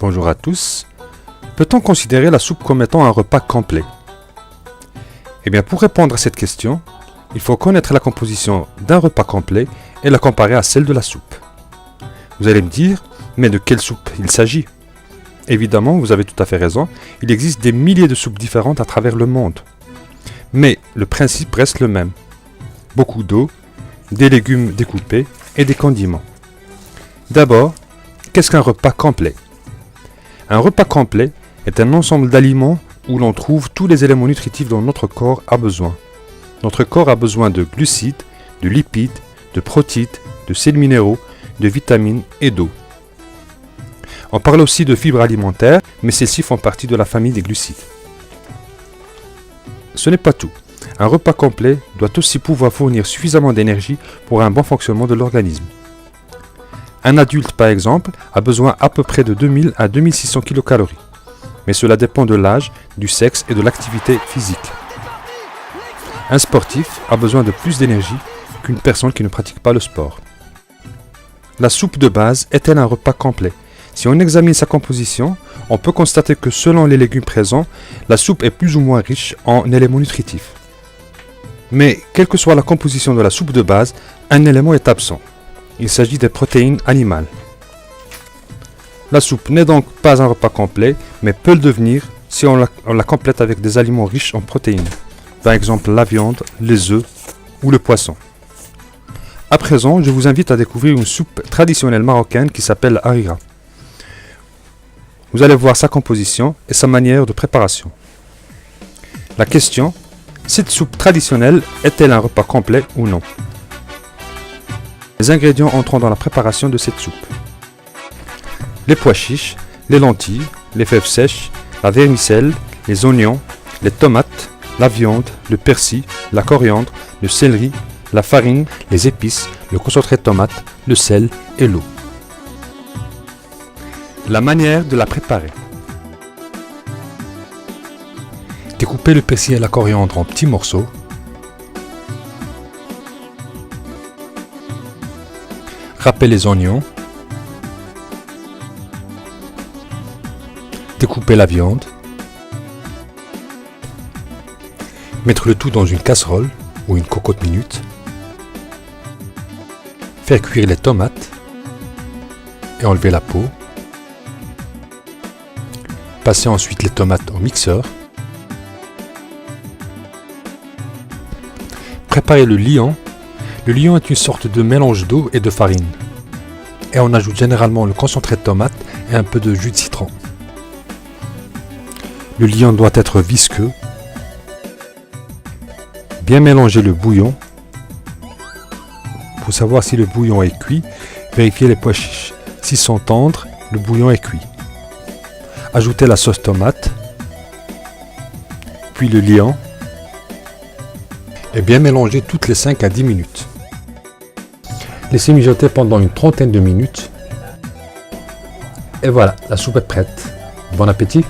Bonjour à tous. Peut-on considérer la soupe comme étant un repas complet? Eh bien, pour répondre à cette question, il faut connaître la composition d'un repas complet et la comparer à celle de la soupe. Vous allez me dire, mais de quelle soupe il s'agit? Évidemment, vous avez tout à fait raison, il existe des milliers de soupes différentes à travers le monde. Mais le principe reste le même. Beaucoup d'eau, des légumes découpés et des condiments. D'abord, qu'est-ce qu'un repas complet? Un repas complet est un ensemble d'aliments où l'on trouve tous les éléments nutritifs dont notre corps a besoin. Notre corps a besoin de glucides, de lipides, de protéines, de sels minéraux, de vitamines et d'eau. On parle aussi de fibres alimentaires, mais celles-ci font partie de la famille des glucides. Ce n'est pas tout. Un repas complet doit aussi pouvoir fournir suffisamment d'énergie pour un bon fonctionnement de l'organisme. Un adulte, par exemple, a besoin à peu près de 2000 à 2600 kcal. Mais cela dépend de l'âge, du sexe et de l'activité physique. Un sportif a besoin de plus d'énergie qu'une personne qui ne pratique pas le sport. La soupe de base est-elle un repas complet? Si on examine sa composition, on peut constater que selon les légumes présents, la soupe est plus ou moins riche en éléments nutritifs. Mais, quelle que soit la composition de la soupe de base, un élément est absent. Il s'agit des protéines animales. La soupe n'est donc pas un repas complet, mais peut le devenir si on la complète avec des aliments riches en protéines. Par exemple la viande, les œufs ou le poisson. À présent, je vous invite à découvrir une soupe traditionnelle marocaine qui s'appelle la harira. Vous allez voir sa composition et sa manière de préparation. La question, cette soupe traditionnelle est-elle un repas complet ou non? Les ingrédients entrant dans la préparation de cette soupe. Les pois chiches, les lentilles, les fèves sèches, la vermicelle, les oignons, les tomates, la viande, le persil, la coriandre, le céleri, la farine, les épices, le concentré de tomate, le sel et l'eau. La manière de la préparer. Découpez le persil et la coriandre en petits morceaux. Râpez les oignons. Découpez la viande. Mettre le tout dans une casserole ou une cocotte minute. Faire cuire les tomates et enlever la peau. Passer ensuite les tomates au mixeur. Préparer le liant. Le liant est une sorte de mélange d'eau et de farine. Et on ajoute généralement le concentré de tomate et un peu de jus de citron. Le liant doit être visqueux. Bien mélanger le bouillon. Pour savoir si le bouillon est cuit, vérifiez les pois chiches. S'ils sont tendres, le bouillon est cuit. Ajoutez la sauce tomate, puis le liant, et bien mélanger toutes les 5 à 10 minutes. Laissez mijoter pendant une trentaine de minutes. Et voilà, la soupe est prête. Bon appétit!